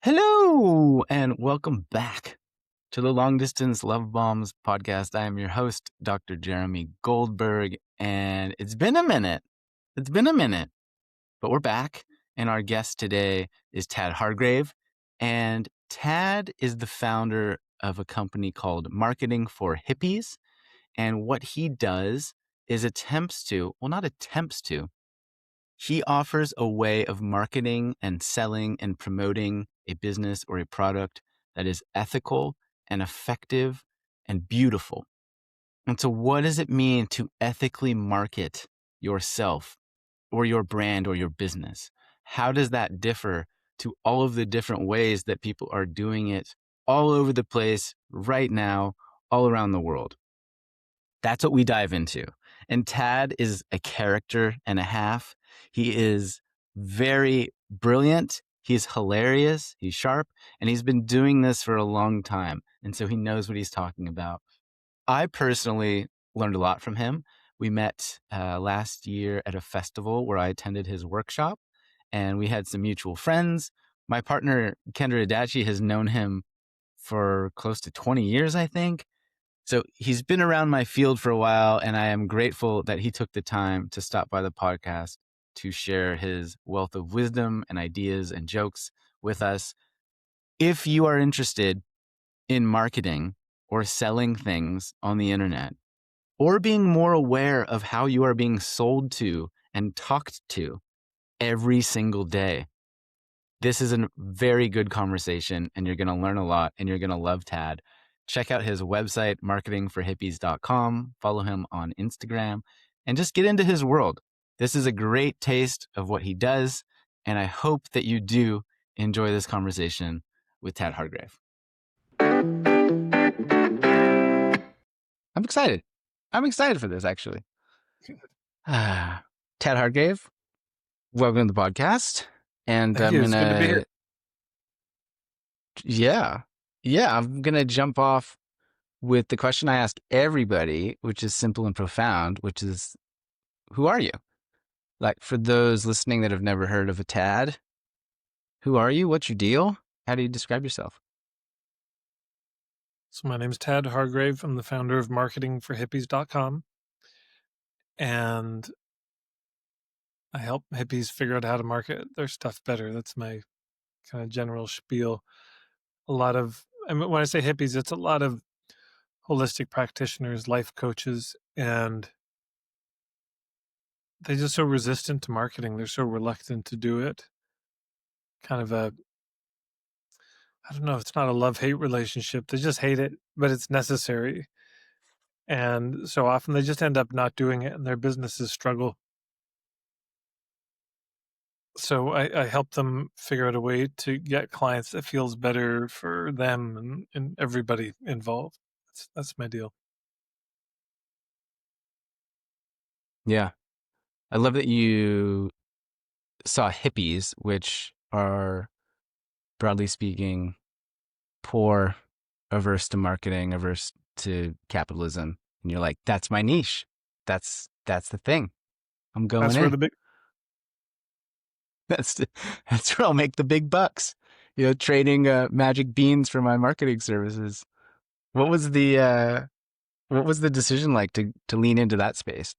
Hello, and welcome back to the Long Distance Love Bombs podcast. I am your host, Dr. Jeremy Goldberg, and it's been a minute. But we're back, and our guest today is Tad Hargrave, and Tad is the founder of a company called Marketing for Hippies, and what he does is he offers a way of marketing and selling and promoting a business or a product that is ethical and effective and beautiful. And so what does it mean to ethically market yourself or your brand or your business? How does that differ to all of the different ways that people are doing it all over the place right now, all around the world? That's what we dive into. And Tad is a character and a half. He is very brilliant. He's hilarious. He's sharp. And he's been doing this for a long time. And so he knows what he's talking about. I personally learned a lot from him. We met last year at a festival where I attended his workshop, and we had some mutual friends. My partner, Kendra Adachi, has known him for close to 20 years, I think. So he's been around my field for a while, and I am grateful that he took the time to stop by the podcast to share his wealth of wisdom and ideas and jokes with us. If you are interested in marketing or selling things on the internet, or being more aware of how you are being sold to and talked to every single day, this is a very good conversation, and you're going to learn a lot, and you're going to love Tad. Check out his website, marketingforhippies.com. Follow him on Instagram and just get into his world. This is a great taste of what he does, and I hope that you do enjoy this conversation with Tad Hargrave. I'm excited. I'm excited for this, actually. Tad Hargrave, welcome to the podcast. And Thank you. It's good to be here. Yeah, I'm going to jump off with the question I ask everybody, which is simple and profound, which is, who are you? Like, for those listening that have never heard of a Tad, who are you? What's your deal? How do you describe yourself? So my name is Tad Hargrave. I'm the founder of marketingforhippies.com. And I help hippies figure out how to market their stuff better. That's my kind of general spiel. When I say hippies, it's a lot of holistic practitioners, life coaches, and they're just so resistant to marketing. They're so reluctant to do it. Kind of I don't know, it's not a love-hate relationship. They just hate it, but it's necessary. And so often they just end up not doing it, and their businesses struggle. So I help them figure out a way to get clients that feels better for them and everybody involved. That's my deal. Yeah. I love that you saw hippies, which are, broadly speaking, poor, averse to marketing, averse to capitalism. And you're like, that's my niche. That's the thing. I'm going That's in. where the big That's where I'll make the big bucks. Trading magic beans for my marketing services. What was the decision like to lean into that space?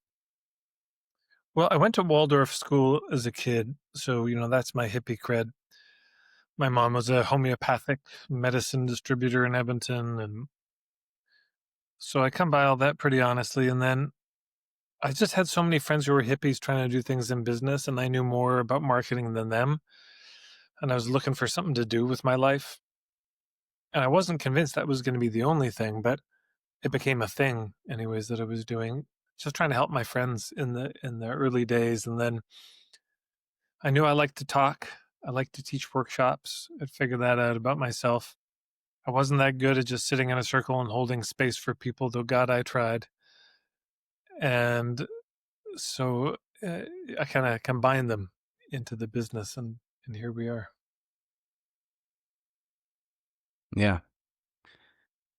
Well, I went to Waldorf school as a kid, so that's my hippie cred. My mom was a homeopathic medicine distributor in Edmonton, and so I come by all that pretty honestly. And then I just had so many friends who were hippies trying to do things in business, and I knew more about marketing than them. And I was looking for something to do with my life. And I wasn't convinced that was going to be the only thing, but it became a thing anyways that I was doing, just trying to help my friends in the early days. And then I knew I liked to talk. I liked to teach workshops. I'd figured that out about myself. I wasn't that good at just sitting in a circle and holding space for people, though God, I tried. And so I kind of combined them into the business, and here we are. Yeah.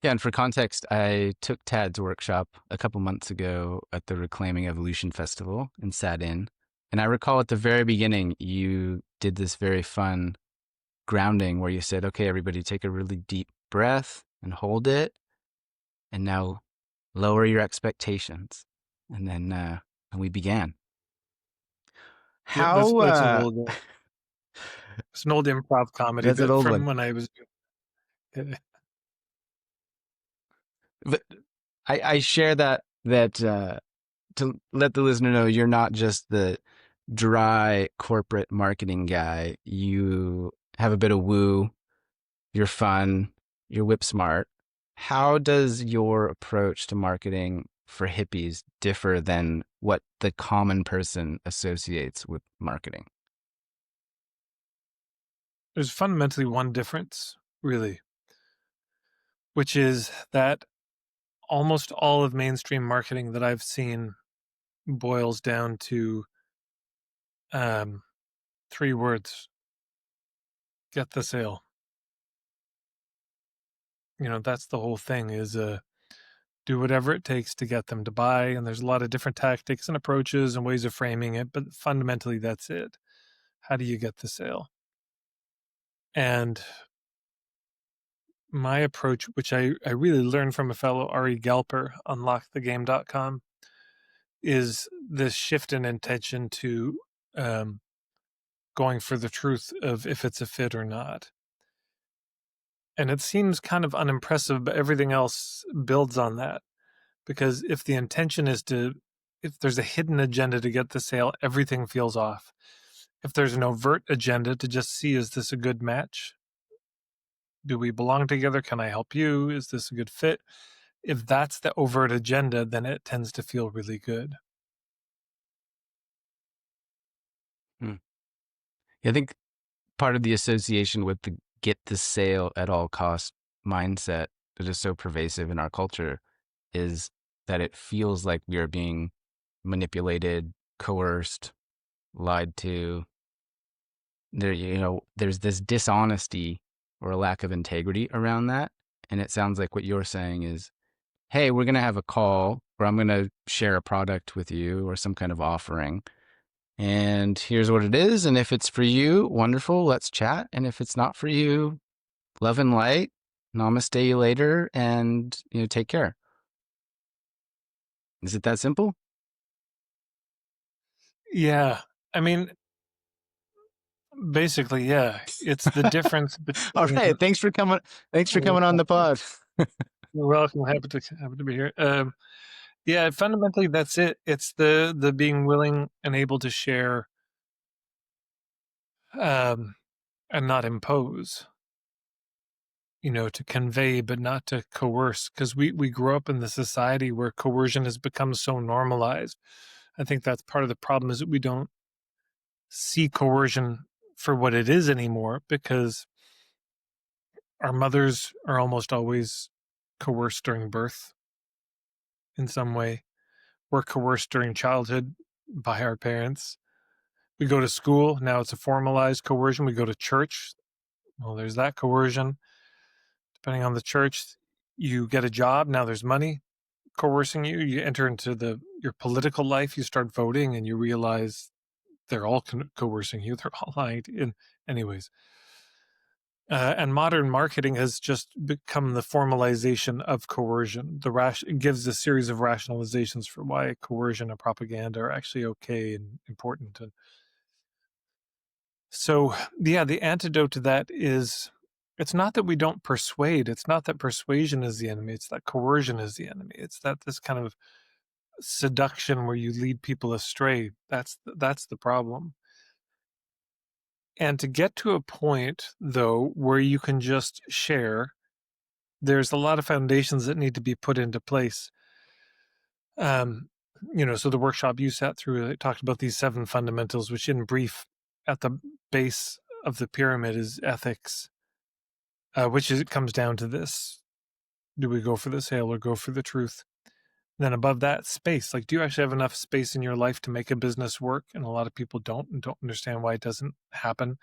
Yeah, and for context, I took Tad's workshop a couple months ago at the Reclaiming Evolution Festival and sat in. And I recall at the very beginning, you did this very fun grounding where you said, okay, everybody take a really deep breath and hold it. And now lower your expectations. And then and we began. Yeah, How it's an old improv comedy that's an bit old from one. when I was. But I share that to let the listener know you're not just the dry corporate marketing guy. You have a bit of woo, you're fun, you're whip smart. How does your approach to marketing for hippies differ than what the common person associates with marketing? There's fundamentally one difference, really, which is that almost all of mainstream marketing that I've seen boils down to um, three words: get the sale. That's the whole thing. Is do whatever it takes to get them to buy, and there's a lot of different tactics and approaches and ways of framing it, but fundamentally, that's it. How do you get the sale? And my approach, which I really learned from a fellow, Ari Gelper, unlockthegame.com, is this shift in intention to um, going for the truth of if it's a fit or not. And it seems kind of unimpressive, but everything else builds on that. Because if the intention is if there's a hidden agenda to get the sale, everything feels off. If there's an overt agenda to just see, is this a good match? Do we belong together? Can I help you? Is this a good fit? If that's the overt agenda, then it tends to feel really good. Hmm. I think part of the association with the get the sale at all cost mindset that is so pervasive in our culture is that it feels like we are being manipulated, coerced, lied to. There's this dishonesty or a lack of integrity around that. And it sounds like what you're saying is, hey, we're going to have a call where I'm going to share a product with you or some kind of offering. And here's what it is. And if it's for you, wonderful, let's chat. And if it's not for you, love and light, namaste you later, and take care. Is it that simple? Yeah. I mean, basically, yeah. It's the difference All between. right. Thanks for coming. Thanks for coming on the pod. You're welcome. Happy to be here. Yeah, fundamentally, that's it. It's the being willing and able to share, um, and not impose. To convey, but not to coerce, because we grew up in the society where coercion has become so normalized. I think that's part of the problem, is that we don't see coercion for what it is anymore, because our mothers are almost always coerced during birth in some way. We're coerced during childhood by our parents. We go to school, now it's a formalized coercion. We go to church, well, there's that coercion. Depending on the church, you get a job, now there's money coercing you. You enter into your political life, you start voting, and you realize they're all coercing you. They're all lying to you. Anyways, and modern marketing has just become the formalization of coercion. It gives a series of rationalizations for why coercion and propaganda are actually okay and important. And so, yeah, the antidote to that is, it's not that we don't persuade. It's not that persuasion is the enemy. It's that coercion is the enemy. It's that this kind of seduction where you lead people astray. That's the problem. And to get to a point, though, where you can just share, there's a lot of foundations that need to be put into place. Um, so the workshop you sat through, it talked about these 7 fundamentals, which in brief, at the base of the pyramid is ethics, it comes down to this: do we go for the sale or go for the truth? Then above that, space. Like, do you actually have enough space in your life to make a business work? And a lot of people don't, and don't understand why it doesn't happen.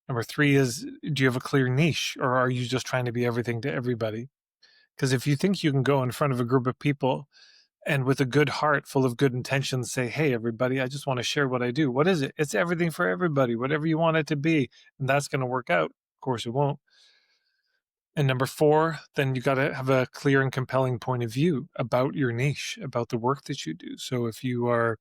Number 3 is, do you have a clear niche, or are you just trying to be everything to everybody? Because if you think you can go in front of a group of people and with a good heart full of good intentions say, hey, everybody, I just want to share what I do. What is it? It's everything for everybody, whatever you want it to be. And that's going to work out. Of course, it won't. And number four, then you got to have a clear and compelling point of view about your niche, about the work that you do. So if you are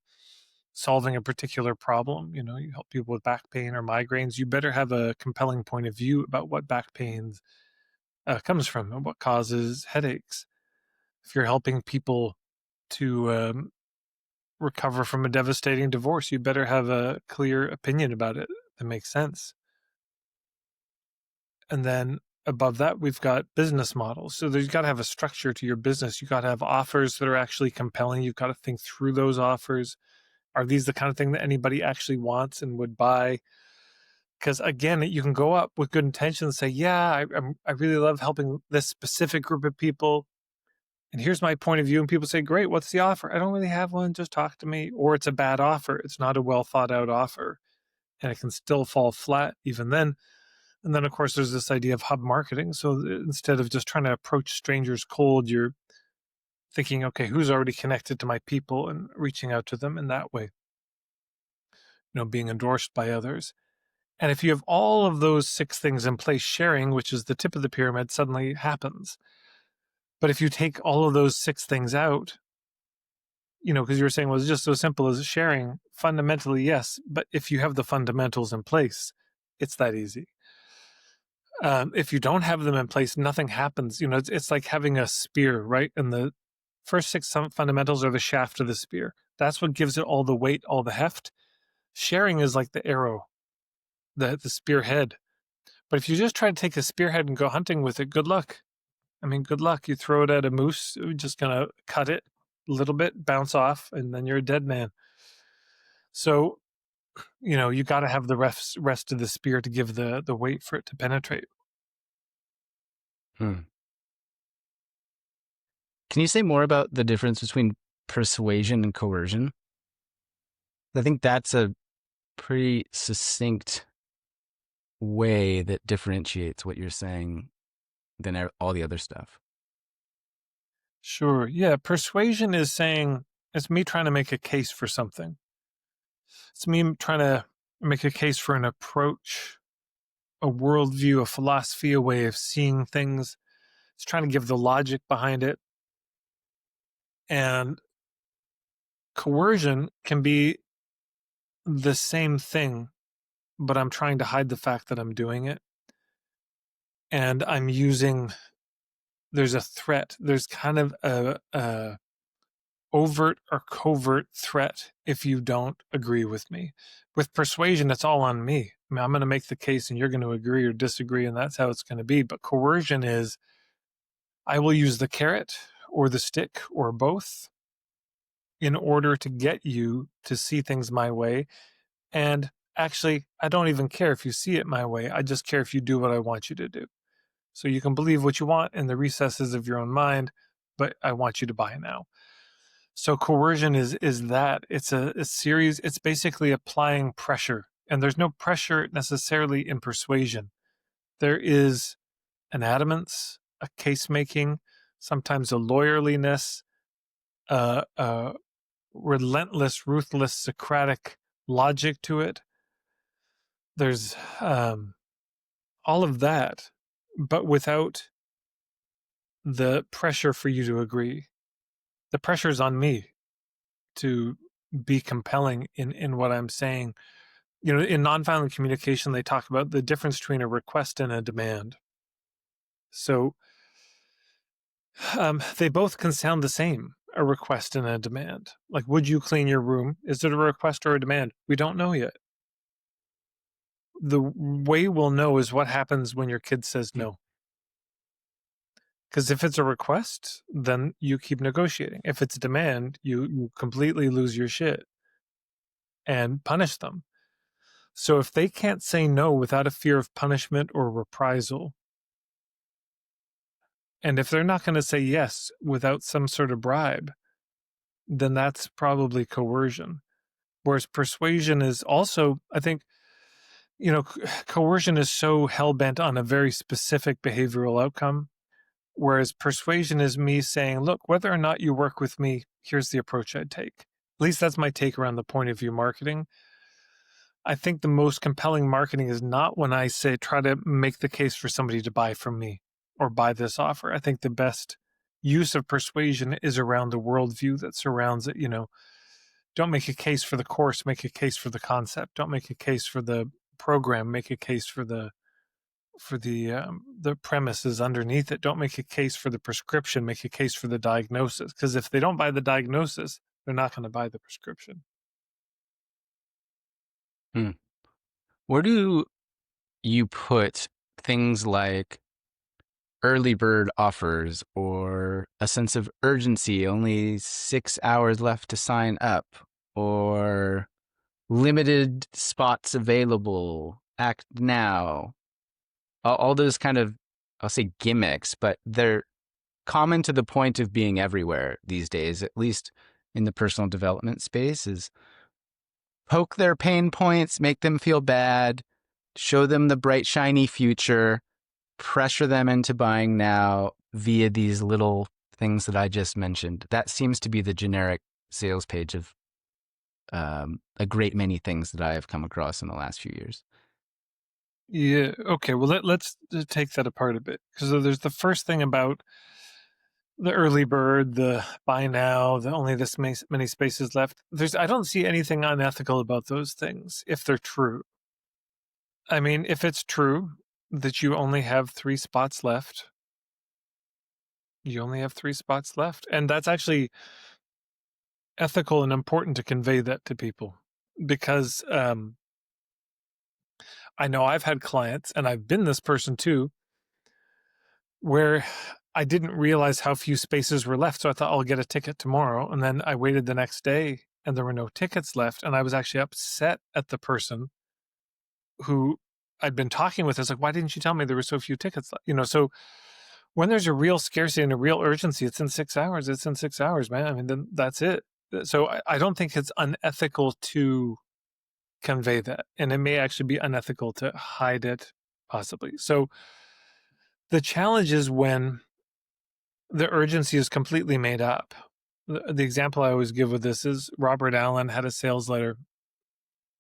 solving a particular problem, you help people with back pain or migraines, you better have a compelling point of view about what back pain comes from and what causes headaches. If you're helping people to recover from a devastating divorce, you better have a clear opinion about it that makes sense. And then above that, we've got business models. So there's got to have a structure to your business. You got to have offers that are actually compelling. You've got to think through those offers. Are these the kind of thing that anybody actually wants and would buy? Because again, you can go up with good intentions and say, yeah, I really love helping this specific group of people. And here's my point of view. And people say, great, what's the offer? I don't really have one. Just talk to me. Or it's a bad offer. It's not a well thought out offer. And it can still fall flat even then. And then, of course, there's this idea of hub marketing. So instead of just trying to approach strangers cold, you're thinking, okay, who's already connected to my people and reaching out to them in that way, being endorsed by others. And if you have all of those six things in place, sharing, which is the tip of the pyramid, suddenly happens. But if you take all of those six things out, because you were saying, well, it's just so simple as sharing. Fundamentally, yes. But if you have the fundamentals in place, it's that easy. If you don't have them in place, nothing happens. It's like having a spear, right? And the first six fundamentals are the shaft of the spear. That's what gives it all the weight, all the heft. Sharing is like the arrow, the spearhead. But if you just try to take a spearhead and go hunting with it, good luck. Good luck. You throw it at a moose, it's just going to cut it a little bit, bounce off, and then you're a dead man. So, you got to have the rest of the spear to give the weight for it to penetrate. Hmm. Can you say more about the difference between persuasion and coercion? I think that's a pretty succinct way that differentiates what you're saying than all the other stuff. Sure. Yeah. Persuasion is saying it's me trying to make a case for something. It's me trying to make a case for an approach, a worldview, a philosophy, a way of seeing things. It's trying to give the logic behind it. And coercion can be the same thing, but I'm trying to hide the fact that I'm doing it. And there's a threat. There's kind of a overt or covert threat if you don't agree with me. With persuasion, it's all on me. I'm going to make the case and you're going to agree or disagree, and that's how it's going to be. But coercion is, I will use the carrot or the stick or both in order to get you to see things my way. And actually, I don't even care if you see it my way. I just care if you do what I want you to do. So you can believe what you want in the recesses of your own mind, but I want you to buy now. So coercion is that. It's a series. It's basically applying pressure. And there's no pressure necessarily in persuasion. There is an adamance, a case making, sometimes a lawyerliness, a relentless, ruthless, Socratic logic to it. There's all of that, but without the pressure for you to agree. The pressure's on me to be compelling in what I'm saying. In nonviolent communication, they talk about the difference between a request and a demand. So they both can sound the same, a request and a demand. Like, would you clean your room? Is it a request or a demand? We don't know yet. The way we'll know is what happens when your kid says no. Because if it's a request, then you keep negotiating. If it's a demand, you completely lose your shit and punish them. So if they can't say no without a fear of punishment or reprisal, and if they're not going to say yes without some sort of bribe, then that's probably coercion. Whereas persuasion is also, I think, coercion is so hell-bent on a very specific behavioral outcome Whereas persuasion is me saying, look, whether or not you work with me, here's the approach I'd take. At least that's my take around the point of view marketing. I think the most compelling marketing is not when I say try to make the case for somebody to buy from me or buy this offer. I think the best use of persuasion is around the worldview that surrounds it. Don't make a case for the course, make a case for the concept. Don't make a case for the program, make a case for the premises underneath it. Don't make a case for the prescription, make a case for the diagnosis. Because if they don't buy the diagnosis, they're not going to buy the prescription. Hmm. Where do you put things like early bird offers or a sense of urgency, only 6 hours left to sign up, or limited spots available, act now? All those kind of, I'll say gimmicks, but they're common to the point of being everywhere these days, at least in the personal development space, is poke their pain points, make them feel bad, show them the bright, shiny future, pressure them into buying now via these little things that I just mentioned. That seems to be the generic sales page of a great many things that I have come across in the last few years. Yeah. Okay. Well, let's take that apart a bit, because there's the first thing about the early bird, the buy now, the only this many spaces left. I don't see anything unethical about those things if they're true. I mean, if it's true that you only have 3 spots left, you only have 3 spots left. And that's actually ethical and important to convey that to people, because I know I've had clients, and I've been this person too, where I didn't realize how few spaces were left. So I thought I'll get a ticket tomorrow. And then I waited the next day and there were no tickets left. And I was actually upset at the person who I'd been talking with. I was like, why didn't you tell me there were so few tickets left? So when there's a real scarcity and a real urgency, it's in 6 hours. It's in 6 hours, man. I mean, then that's it. So I don't think it's unethical to convey that. And it may actually be unethical to hide it, possibly. So the challenge is when the urgency is completely made up. The example I always give with this is Robert Allen had a sales letter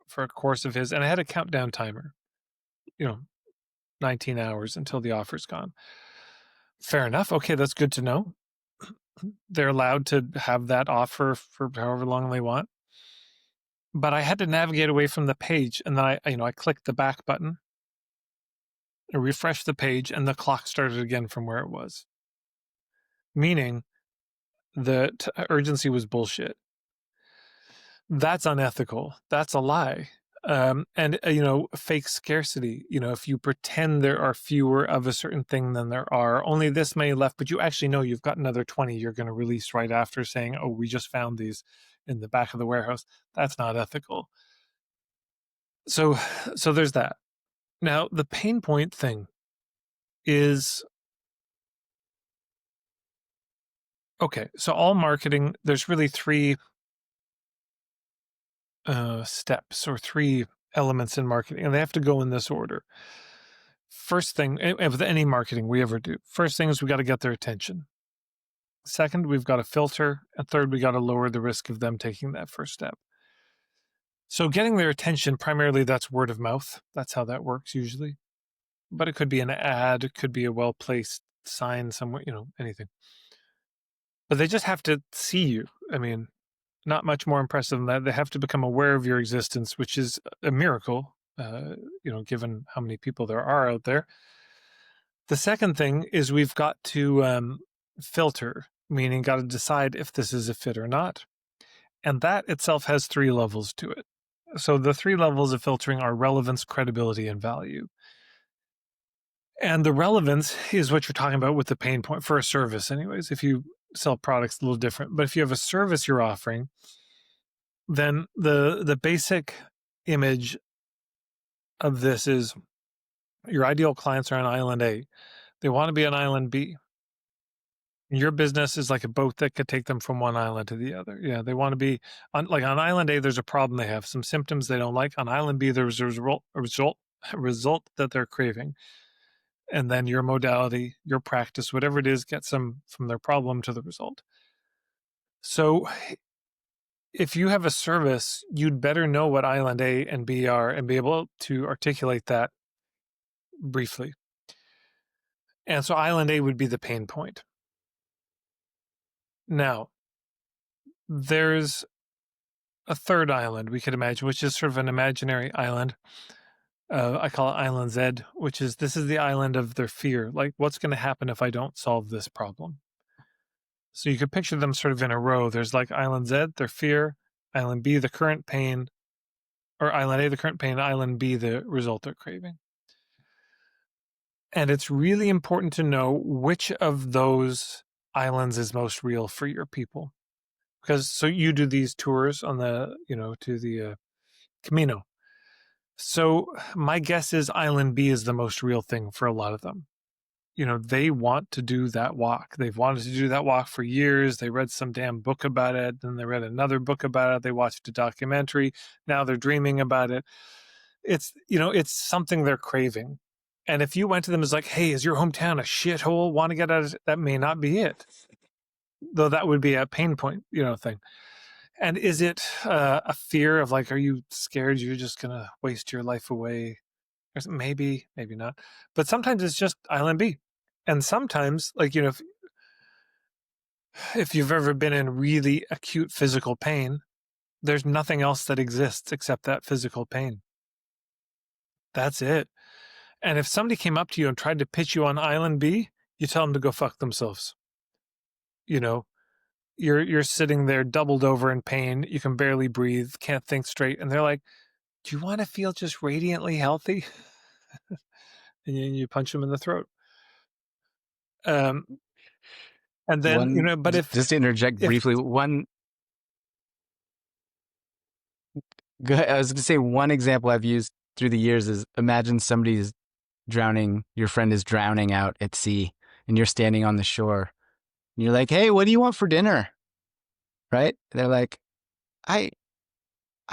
for a course of his, and I had a countdown timer, 19 hours until the offer's gone. Fair enough. Okay, that's good to know. They're allowed to have that offer for however long they want. But I had to navigate away from the page, and then I clicked the back button, I refreshed the page, and the clock started again from where it was. Meaning the urgency was bullshit. That's unethical. That's a lie. And fake scarcity. If you pretend there are fewer of a certain thing than there are, only this many left, but you actually know you've got another 20 you're going to release right after, saying, oh, we just found these in the back of the warehouse. That's not ethical. So there's that. Now, the pain point thing is, okay, so all marketing, there's really 3 steps or 3 elements in marketing, and they have to go in this order. First thing, with any marketing we ever do, first thing is we got to get their attention. Second, we've got to filter. And third, we got to lower the risk of them taking that first step. So getting their attention, primarily that's word of mouth. That's how that works usually. But it could be an ad, it could be a well-placed sign somewhere, anything. But they just have to see you. I mean, not much more impressive than that. They have to become aware of your existence, which is a miracle, given how many people there are out there. The second thing is we've got to filter, meaning got to decide if this is a fit or not. And that itself has 3 levels to it. So the 3 levels of filtering are relevance, credibility, and value. And the relevance is what you're talking about with the pain point for a service anyways. If you sell products, a little different. But if you have a service you're offering, then the basic image of this is your ideal clients are on island A. They want to be on island B. Your business is like a boat that could take them from one island to the other. Yeah, they want to be on island A. There's a problem they have, some symptoms they don't like. On island B, there's a result that they're craving. and then your modality, your practice, whatever it is, gets them from their problem to the result. So if you have a service, you'd better know what island A and B are and be able to articulate that briefly. And so island A would be the pain point. Now, there's a third island we could imagine, which is sort of an imaginary island. I call it Island Z, which is this is the island of their fear. Like, what's going to happen if I don't solve this problem? So you could picture them sort of in a row. There's like Island Z, their fear, Island B, the current pain, or Island A, the current pain, Island B, the result they're craving. And it's really important to know which of those islands is most real for your people. Because so you do these tours on the, to the Camino. So my guess is Island B is the most real thing for a lot of them. They want to do that walk. They've wanted to do that walk for years. They read some damn book about it. Then they read another book about it. They watched a documentary. Now they're dreaming about it. It's something they're craving. And if you went to them as like, hey, is your hometown a shithole? Want to get out of it? That may not be it. Though that would be a pain point, thing. And is it a fear of like, are you scared you're just going to waste your life away? Maybe, maybe not. But sometimes it's just Island B. And sometimes, like, if you've ever been in really acute physical pain, there's nothing else that exists except that physical pain. That's it. And if somebody came up to you and tried to pitch you on Island B, you tell them to go fuck themselves. You're sitting there doubled over in pain. You can barely breathe, can't think straight. And they're like, do you want to feel just radiantly healthy? And you punch them in the throat. And then, but just to interject briefly, I was going to say one example I've used through the years is imagine somebody's drowning, your friend is drowning out at sea, and you're standing on the shore. And you're like, hey, what do you want for dinner? Right? They're like, I'm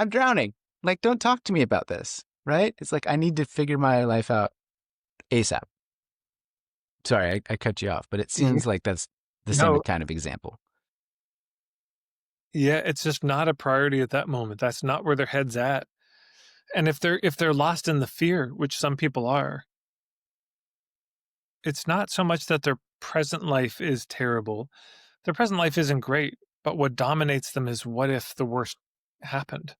drowning. Like, don't talk to me about this. Right? It's like, I need to figure my life out ASAP. Sorry, I cut you off, but it seems like that's the same kind of example. Yeah, it's just not a priority at that moment. That's not where their head's at. And if they're lost in the fear, which some people are, it's not so much that their present life is terrible. Their present life isn't great, but what dominates them is what if the worst happened?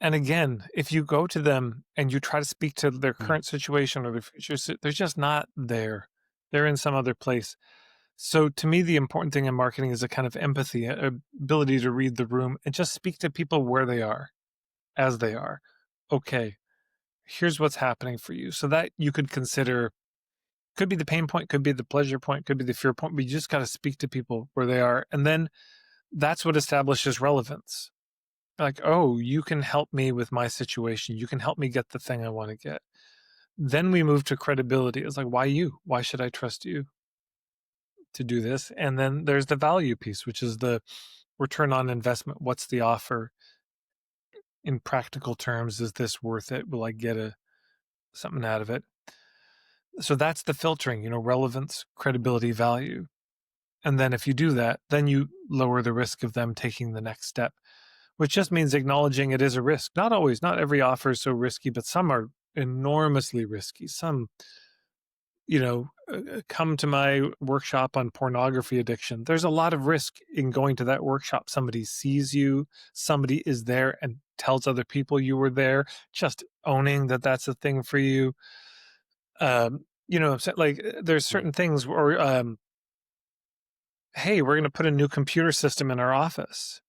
And again, if you go to them and you try to speak to their current situation or their future, they're just not there. They're in some other place. So to me, the important thing in marketing is a kind of empathy, a ability to read the room and just speak to people where they are, as they are. Okay, here's what's happening for you. So that you could consider, could be the pain point, could be the pleasure point, could be the fear point, but you just got to speak to people where they are. And then that's what establishes relevance. Like, oh, you can help me with my situation. You can help me get the thing I want to get. Then we move to credibility. It's like, why you? Why should I trust you to do this? And then there's the value piece, which is the return on investment. What's the offer? In practical terms, is this worth it? Will I get something out of it? So that's the filtering, relevance, credibility, value. And then if you do that, then you lower the risk of them taking the next step, which just means acknowledging it is a risk. Not always, not every offer is so risky, but some are enormously risky. Some, come to my workshop on pornography addiction. There's a lot of risk in going to that workshop. Somebody sees you, somebody is there and tells other people you were there, just owning that that's a thing for you. Like there's certain things where, hey, we're going to put a new computer system in our office.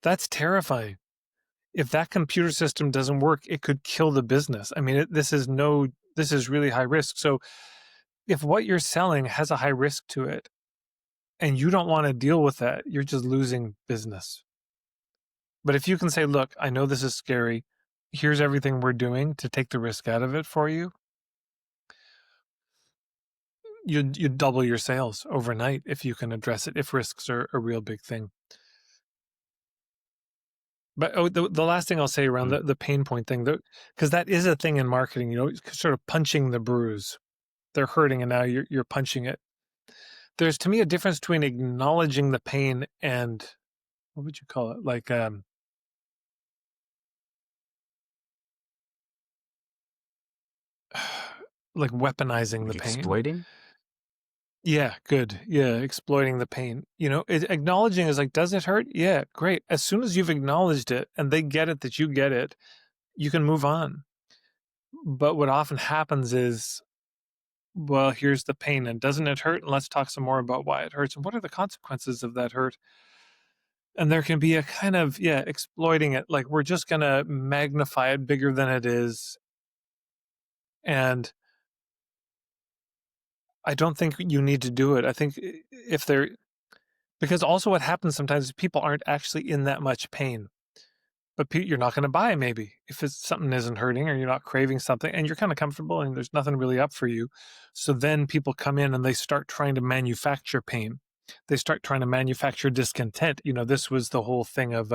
That's terrifying. If that computer system doesn't work, it could kill the business. I mean, this is really high risk. So if what you're selling has a high risk to it and you don't want to deal with that, you're just losing business. But if you can say, look, I know this is scary. Here's everything we're doing to take the risk out of it for you. You double your sales overnight if you can address it, if risks are a real big thing. But the last thing I'll say around the pain point thing, because that is a thing in marketing, sort of punching the bruise. they're hurting and now you're punching it. There's, to me, a difference between acknowledging the pain and, what would you call it? Like weaponizing Like the pain. exploiting? Yeah, good. Yeah, exploiting the pain. Acknowledging is like, does it hurt? Yeah, great. As soon as you've acknowledged it and they get it that you get it, you can move on. But what often happens is, well, here's the pain, and doesn't it hurt? And let's talk some more about why it hurts and what are the consequences of that hurt. And there can be a kind of, yeah, exploiting it. Like, we're just going to magnify it bigger than it is. And I don't think you need to do it. I think if they're, because also what happens sometimes is people aren't actually in that much pain, but you're not going to buy maybe if it's something isn't hurting or you're not craving something and you're kind of comfortable and there's nothing really up for you. So then people come in and they start trying to manufacture pain. They start trying to manufacture discontent. This was the whole thing of,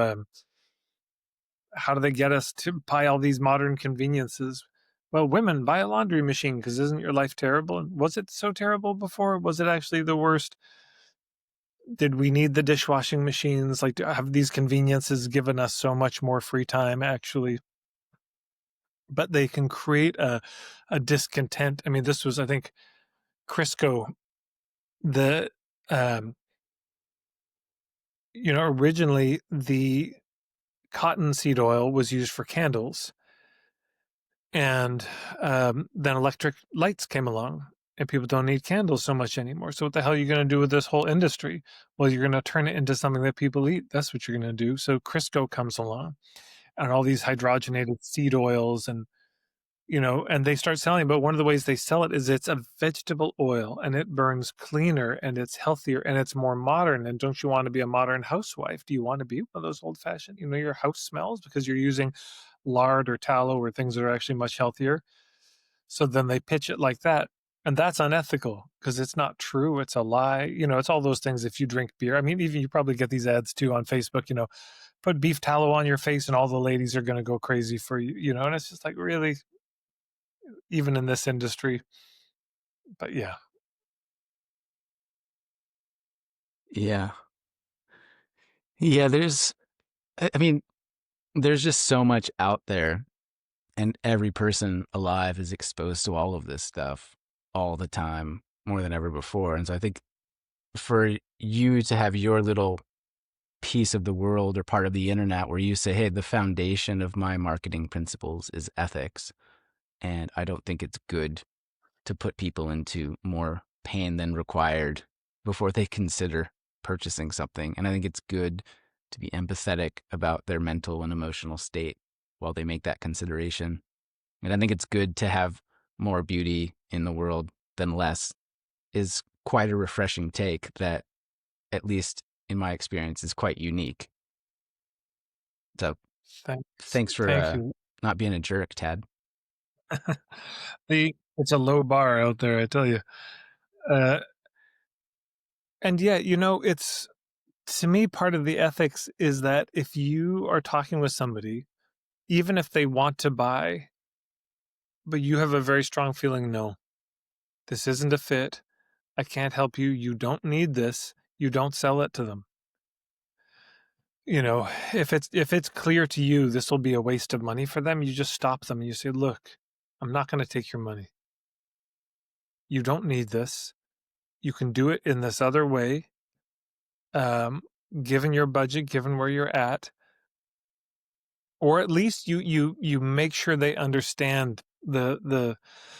how do they get us to buy all these modern conveniences? Well, women, buy a laundry machine because isn't your life terrible? And was it so terrible before? Was it actually the worst? Did we need the dishwashing machines? Like, have these conveniences given us so much more free time actually? But they can create a discontent. I mean, this was, I think, Crisco, the, um, originally the cottonseed oil was used for candles. And then electric lights came along and people don't need candles so much anymore. So what the hell are you going to do with this whole industry? Well, you're going to turn it into something that people eat. That's what you're going to do. So Crisco comes along and all these hydrogenated seed oils and they start selling. But one of the ways they sell it is it's a vegetable oil and it burns cleaner and it's healthier and it's more modern. And don't you want to be a modern housewife? Do you want to be one of those old fashioned, your house smells because you're using lard or tallow or things that are actually much healthier? So then they pitch it like that. And that's unethical because it's not true. It's a lie. It's all those things. If you drink beer, I mean, even you probably get these ads too on Facebook, put beef tallow on your face and all the ladies are going to go crazy for you, and it's just like, really, even in this industry. But yeah. Yeah. Yeah, I mean, there's just so much out there, and every person alive is exposed to all of this stuff all the time, more than ever before. And so I think for you to have your little piece of the world or part of the internet where you say, hey, the foundation of my marketing principles is ethics, and I don't think it's good to put people into more pain than required before they consider purchasing something. And I think it's good to be empathetic about their mental and emotional state while they make that consideration. And I think it's good to have more beauty in the world than less is quite a refreshing take that, at least in my experience, is quite unique. So Thanks. thanks for Thank you. not being a jerk, Tad. It's a low bar out there, I tell you. Uh, and yeah, it's, to me, part of the ethics is that if you are talking with somebody, even if they want to buy, but you have a very strong feeling, no, this isn't a fit. I can't help you. You don't need this. You don't sell it to them. If it's clear to you this will be a waste of money for them, you just stop them and you say, look, I'm not going to take your money. You don't need this. You can do it in this other way. Given your budget, given where you're at, or at least you make sure they understand the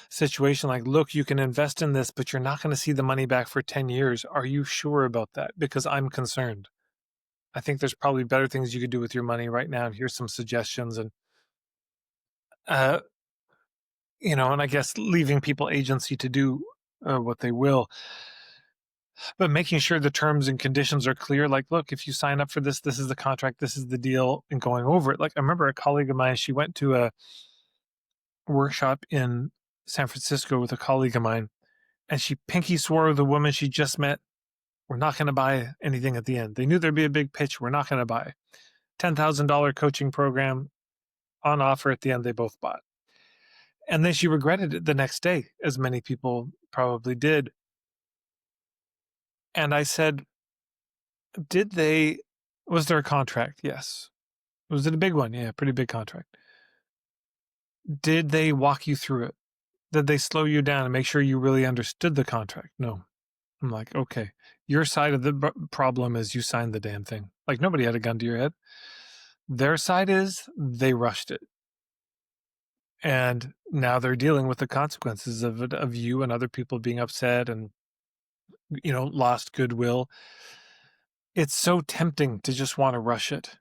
situation. Like, look, you can invest in this, but you're not going to see the money back for 10 years. Are you sure about that? Because I'm concerned. I think there's probably better things you could do with your money right now. And here's some suggestions. And, uh, and I guess leaving people agency to do what they will, but making sure the terms and conditions are clear. Like, look, if you sign up for this, this is the contract, this is the deal, and going over it. Like, I remember a colleague of mine, she went to a workshop in San Francisco with a colleague of mine, and she pinky swore with a woman she just met, we're not going to buy anything at the end. They knew there'd be a big pitch. We're not going to buy. $10,000 coaching program on offer at the end. They both bought. And then she regretted it the next day, as many people probably did. And I said, was there a contract? Yes. Was it a big one? Yeah, pretty big contract. Did they walk you through it? Did they slow you down and make sure you really understood the contract? No. I'm like, okay, your side of the problem is you signed the damn thing. Like, nobody had a gun to your head. Their side is they rushed it. And now they're dealing with the consequences of it, of you and other people being upset and, lost goodwill. It's so tempting to just want to rush it.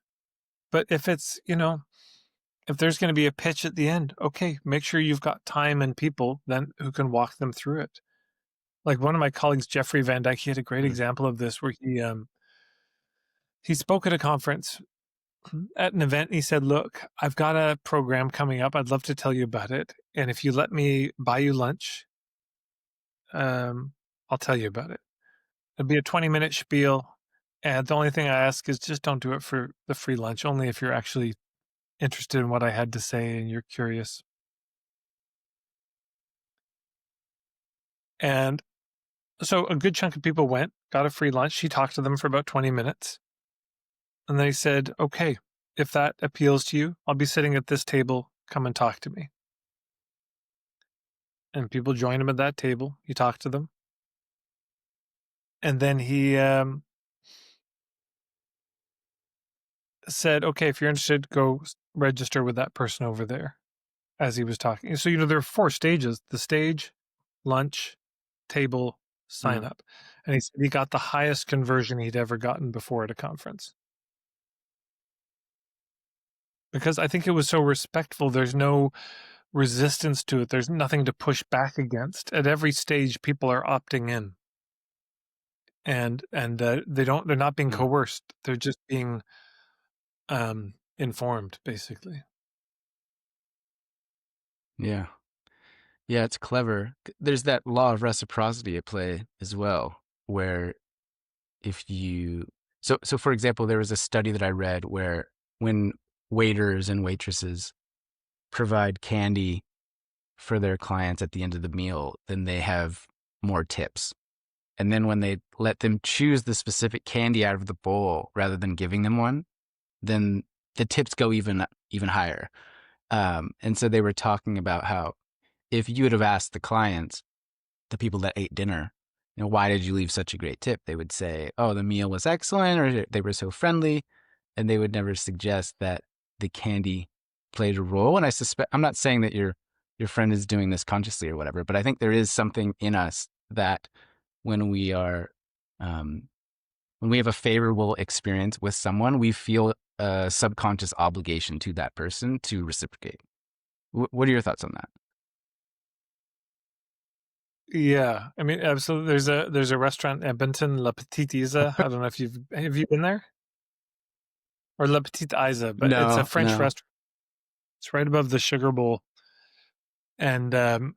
But if it's, if there's going to be a pitch at the end, okay, make sure you've got time and people then who can walk them through it. Like one of my colleagues, Jeffrey Van Dyke, he had a great Mm. example of this where he spoke at a conference at an event. And he said, "Look, I've got a program coming up. I'd love to tell you about it. And if you let me buy you lunch, I'll tell you about it. It'll be a 20-minute spiel. And the only thing I ask is just don't do it for the free lunch, only if you're actually interested in what I had to say and you're curious." And so a good chunk of people went, got a free lunch. He talked to them for about 20 minutes. And then he said, "Okay, if that appeals to you, I'll be sitting at this table. Come and talk to me." And people joined him at that table. He talked to them. And then he said, "Okay, if you're interested, go register with that person over there," as he was talking. So, there are 4 stages: the stage, lunch, table, sign Uh, up. And he said he got the highest conversion he'd ever gotten before at a conference. Because I think it was so respectful. There's no resistance to it. There's nothing to push back against. At every stage, people are opting in, and they're not being mm, coerced. They're just being informed, basically. yeah. Yeah, it's clever. There's that law of reciprocity at play as well, where if you so for example, there was a study that I read where when waiters and waitresses provide candy for their clients at the end of the meal, then they have more tips. And then when they let them choose the specific candy out of the bowl rather than giving them one, then the tips go even higher. And so they were talking about how if you would have asked the clients, the people that ate dinner, why did you leave such a great tip? They would say, oh, the meal was excellent, or they were so friendly, and they would never suggest that the candy played a role. And I'm not saying that your friend is doing this consciously or whatever, but I think there is something in us that when we are when we have a favorable experience with someone, we feel a subconscious obligation to that person to reciprocate. What are your thoughts on that? Yeah, I mean, absolutely. There's a restaurant in Edmonton, La Petite Isa. I don't know if have you been there, or La Petite Isa, but it's a No, French no. restaurant. It's right above the Sugar Bowl, and the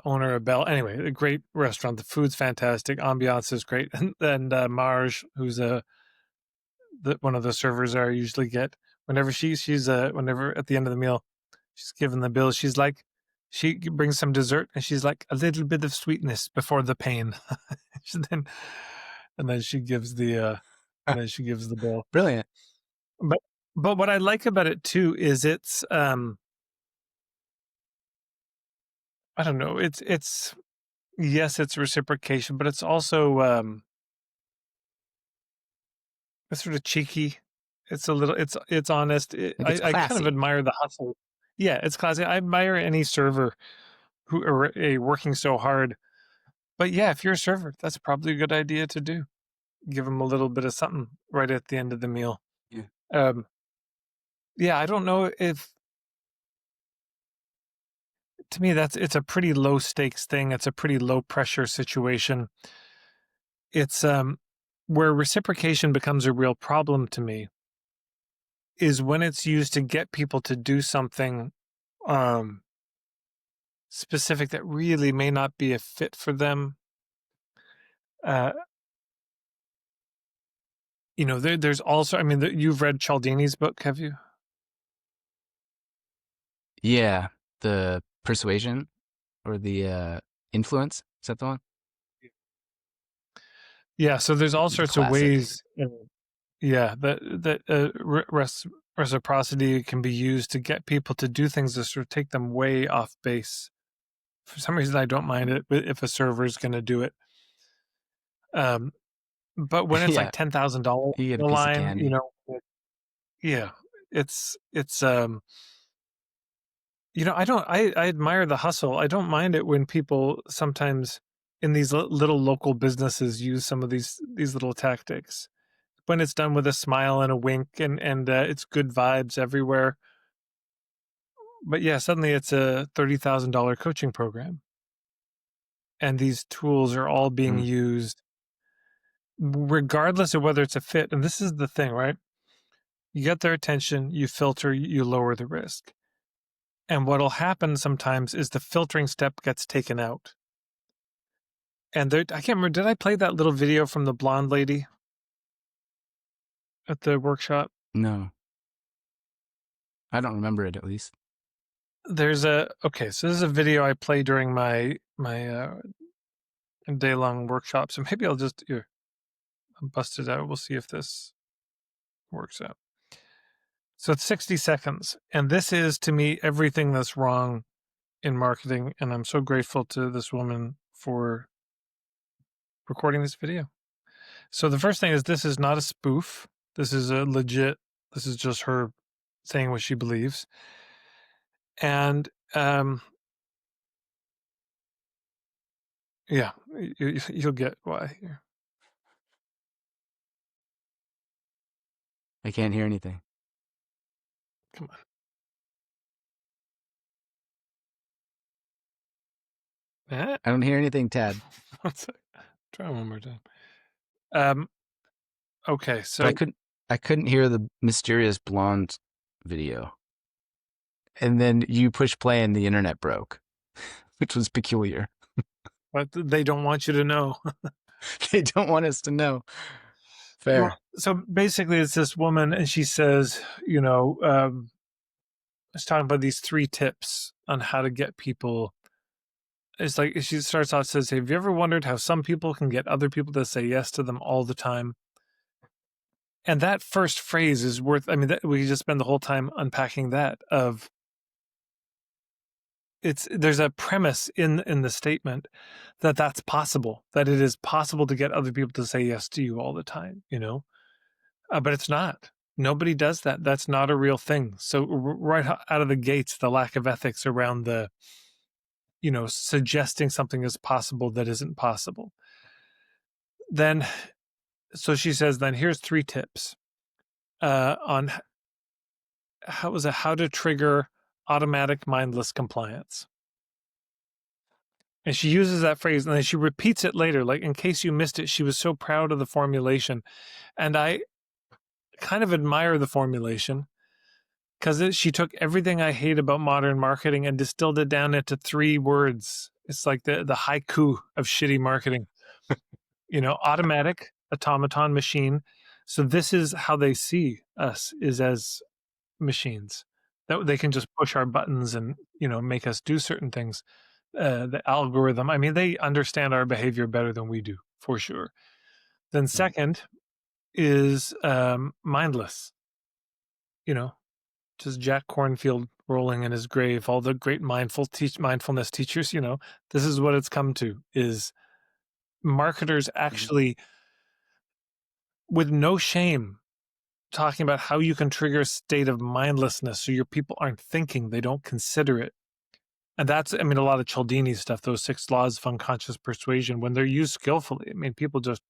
owner of Bell. Anyway, a great restaurant. The food's fantastic. Ambiance is great. And Marge, who's one of the servers I usually get, whenever whenever at the end of the meal, she's given the bill. She brings some dessert, and she's like, a little bit of sweetness before the pain. then, and then she gives the bill. Brilliant. But what I like about it too is it's I don't know, it's yes, it's reciprocation, but it's also it's sort of cheeky. It's a little it's honest. Like it's I kind of classy. admire the hustle. Yeah, it's classy. I admire any server who are working so hard. But yeah, if you're a server, that's probably a good idea to do. Give them a little bit of something right at the end of the meal. Yeah. Um, yeah, I don't know if to me it's a pretty low stakes thing. It's a pretty low pressure situation. It's where reciprocation becomes a real problem to me is when it's used to get people to do something um specific that really may not be a fit for them. Uh, there's also, I mean, you've read Cialdini's book, have you? Yeah. The Persuasion or the Influence. Is that the one? Yeah, so there's all The sorts of classic. ways. Yeah, reciprocity can be used to get people to do things to sort of take them way off base. For some reason, I don't mind it if a server is going to do it. Um, but when it's like Yeah, $10,000 you get a the piece of line, candy. yeah, it's I admire the hustle. I don't mind it when people sometimes in these little local businesses use some of these little tactics. When it's done with a smile and a wink and it's good vibes everywhere. But yeah, suddenly it's a $30,000 coaching program, and these tools are all being Mm. used regardless of whether it's a fit. And this is the thing, right? You get their attention, you filter, you lower the risk. And what'll happen sometimes is the filtering step gets taken out. And there, I can't remember, did I play that little video from the blonde lady at the workshop? No, I don't remember it at least. So this is a video I play during my day long workshop. So maybe I'll just bust it out. We'll see if this works out. So it's 60 seconds. And this is to me everything that's wrong in marketing. And I'm so grateful to this woman for recording this video. So the first thing is this is not a spoof. This is this is just her saying what she believes. And yeah, you'll get why here. I can't hear anything. Come on. Eh? I don't hear anything, Tad. Try one more time. Um, okay, But so I couldn't hear the mysterious blonde video. And then you push play and the internet broke, which was peculiar. but they don't want you to know. They don't want us to know. Well, Fair. so basically, it's this woman, and she says, it's talking about these 3 tips on how to get people. It's like she starts off says, "Have you ever wondered how some people can get other people to say yes to them all the time?" And that first phrase is worth. I mean, we could just spend the whole time unpacking that. There's a premise in the statement that that's possible, that it is possible to get other people to say yes to you all the time. But it's not. Nobody does that. That's not a real thing. So right out of the gates, the lack of ethics around suggesting something is possible that isn't possible. Then, so she says, then here's 3 tips on how to trigger automatic mindless compliance. And she uses that phrase and then she repeats it later. Like, in case you missed it, she was so proud of the formulation. And I kind of admire the formulation because she took everything I hate about modern marketing and distilled it down into 3 words. It's like the haiku of shitty marketing. Automatic, automaton, machine. So this is how they see us, is as machines, that they can just push our buttons and make us do certain things. The algorithm, I mean, they understand our behavior better than we do, for sure. Then second is mindless. Just Jack Cornfield rolling in his grave. All the great mindfulness teachers. This is what it's come to: is marketers actually, with no shame, talking about how you can trigger a state of mindlessness so your people aren't thinking, they don't consider it. And that's, I mean, a lot of Cialdini stuff, those 6 laws of unconscious persuasion, when they're used skillfully, I mean, people just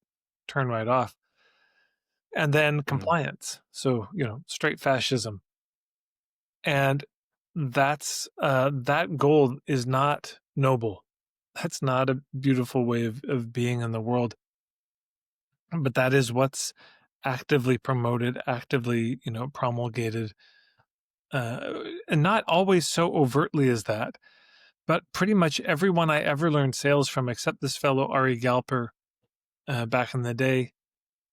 turn right off. And then Mm. compliance. So, straight fascism. And that goal is not noble. That's not a beautiful way of being in the world. But that is what's actively promoted, actively, promulgated. And not always so overtly as that, but pretty much everyone I ever learned sales from, except this fellow Ari Galper back in the day,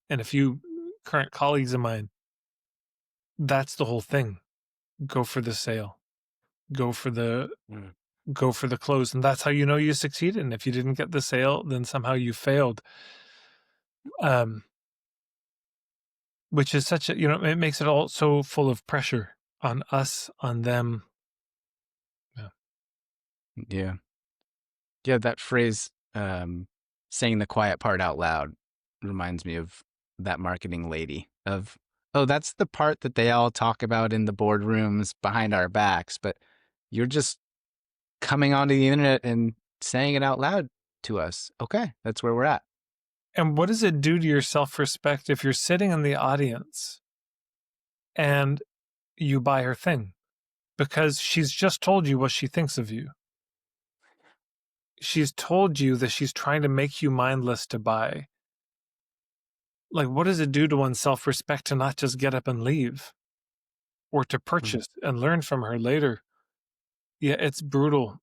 and a few current colleagues of mine, that's the whole thing. Go for the sale. go for the Mm. go for the close, and that's how you know you succeeded. And if you didn't get the sale, then somehow you failed. Um, which is such a, it makes it all so full of pressure on us, on them. Yeah. Yeah. Yeah, that phrase, saying the quiet part out loud reminds me of that marketing lady of, oh, that's the part that they all talk about in the boardrooms behind our backs, but you're just coming onto the internet and saying it out loud to us. Okay, that's where we're at. And what does it do to your self-respect if you're sitting in the audience and you buy her thing? Because she's just told you what she thinks of you. She's told you that she's trying to make you mindless to buy. Like, what does it do to one's self-respect to not just get up and leave, or to Mm. purchase and learn from her later? Yeah, it's brutal.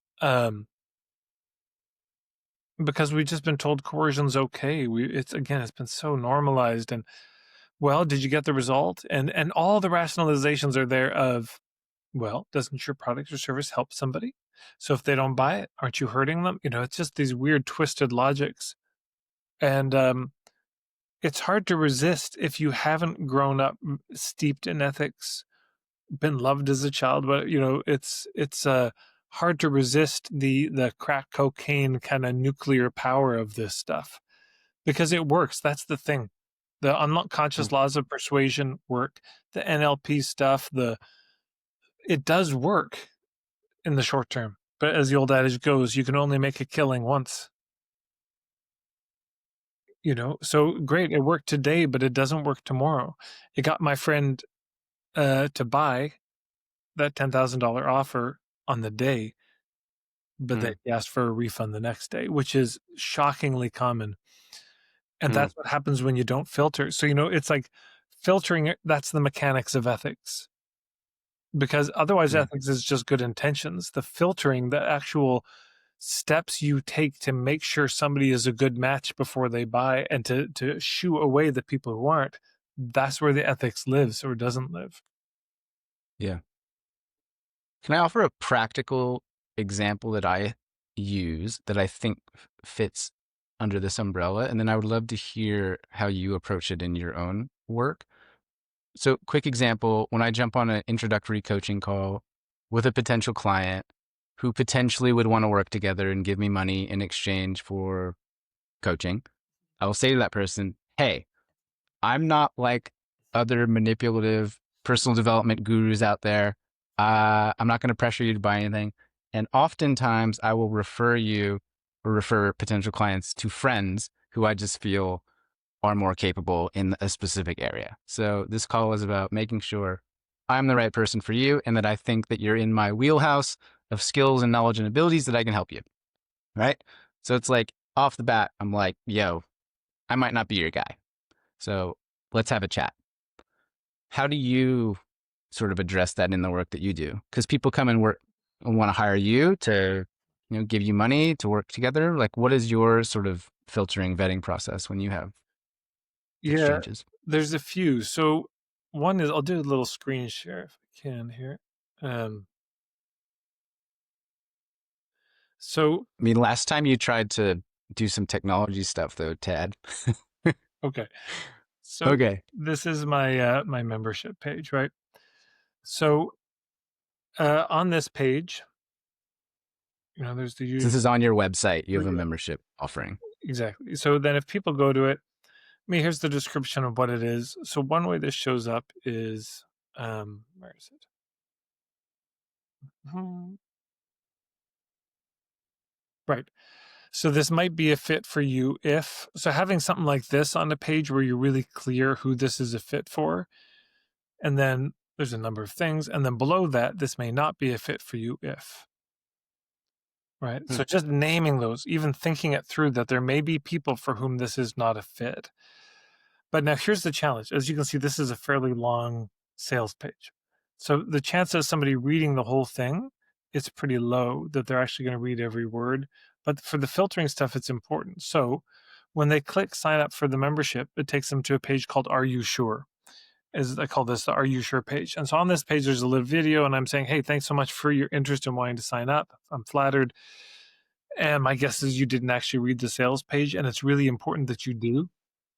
Because we've just been told coercion's okay. It's been so normalized. And well, did you get the result? And all the rationalizations are there of, well, doesn't your product or service help somebody? So if they don't buy it, aren't you hurting them? It's just these weird twisted logics. And it's hard to resist if you haven't grown up steeped in ethics, been loved as a child. But it's hard to resist the crack cocaine kind of nuclear power of this stuff, because it works. That's the thing. The unconscious Mm. laws of persuasion work. The NLP stuff, it does work in the short term. But as the old adage goes, you can only make a killing once. So great, it worked today, but it doesn't work tomorrow. It got my friend to buy that $10,000 offer on the day, but then Mm. he asked for a refund the next day, which is shockingly common. And Mm. that's what happens when you don't filter. So, it's like filtering it, that's the mechanics of ethics. Because otherwise, Yeah. ethics is just good intentions. The filtering, the actual steps you take to make sure somebody is a good match before they buy, and to shoo away the people who aren't, that's where the ethics lives or doesn't live. Yeah. Can I offer a practical example that I use that I think fits under this umbrella? And then I would love to hear how you approach it in your own work. So, quick example, when I jump on an introductory coaching call with a potential client who potentially would want to work together and give me money in exchange for coaching, I will say to that person, hey, I'm not like other manipulative personal development gurus out there. I'm not going to pressure you to buy anything. And oftentimes I will refer you or refer potential clients to friends who I just feel are more capable in a specific area. So this call is about making sure I'm the right person for you and that I think that you're in my wheelhouse of skills and knowledge and abilities that I can help you. Right. So it's like off the bat, I'm like, yo, I might not be your guy. So let's have a chat. How do you sort of address that in the work that you do? Because people come and work and want to hire you to, give you money to work together. Like, what is your sort of filtering vetting process when you have Yeah, exchanges? there's a few. So one is, I'll do a little screen share if I can here. Um, so I mean, last time you tried to do some technology stuff, though, Tad. okay, so Okay, this is my membership page, right? So on this page, there's the this usual. is on your website. You have a membership offering. Exactly. So then if people go to it, here's the description of what it is. So one way this shows up is, where is it? Mhm. Right. So this might be a fit for you so having something like this on the page where you're really clear who this is a fit for, and then there's a number of things, and then below that, this may not be a fit for you right? Hmm. So just naming those, even thinking it through, that there may be people for whom this is not a fit. But now here's the challenge. As you can see, this is a fairly long sales page. So the chance of somebody reading the whole thing is pretty low, that they're actually going to read every word. But for the filtering stuff, it's important. So when they click sign up for the membership, it takes them to a page called Are You Sure? I call this the Are You Sure page. And so on this page, there's a little video, and I'm saying, hey, thanks so much for your interest in wanting to sign up. I'm flattered. And my guess is you didn't actually read the sales page, and it's really important that you do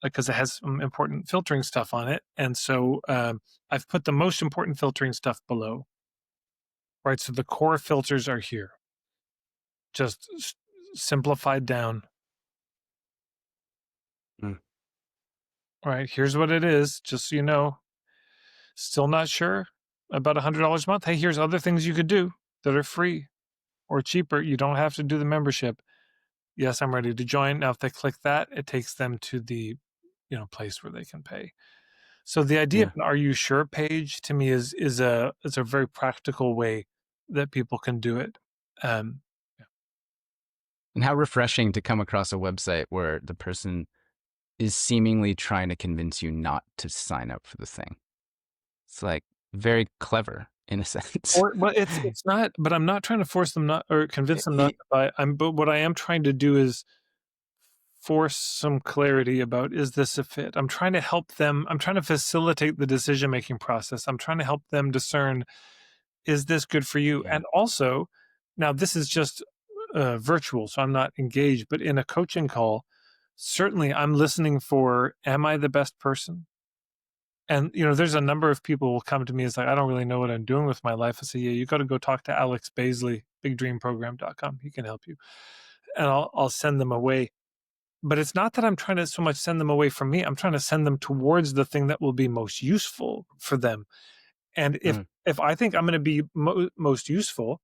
because it has some important filtering stuff on it. And so I've put the most important filtering stuff below, right? So the core filters are here, just simplified down. Mm. All right, here's what it is, just so you know. Still not sure about $100 a month? Hey, here's other things you could do that are free or cheaper. You don't have to do the membership. Yes, I'm ready to join. Now, if they click that, it takes them to the place where they can pay. So the idea of Yeah. an "Are you sure?" page to me is a very practical way that people can do it. Um, And how refreshing to come across a website where the person is seemingly trying to convince you not to sign up for the thing. It's like very clever in a sense. or well, it's not, but I'm not trying to force them not or convince them not to buy. But what I am trying to do is force some clarity about, is this a fit? I'm trying to help them. I'm trying to facilitate the decision making process. I'm trying to help them discern, is this good for you? Yeah. And also, now this is just virtual, so I'm not engaged, but in a coaching call, certainly I'm listening for, am I the best person? And there's a number of people who will come to me. It's like, I don't really know what I'm doing with my life. I say, yeah, you got to go talk to Alex Baisley, bigdreamprogram.com. He can help you. And I'll send them away. But it's not that I'm trying to so much send them away from me. I'm trying to send them towards the thing that will be most useful for them. And if Mm. if I think I'm going to be most useful,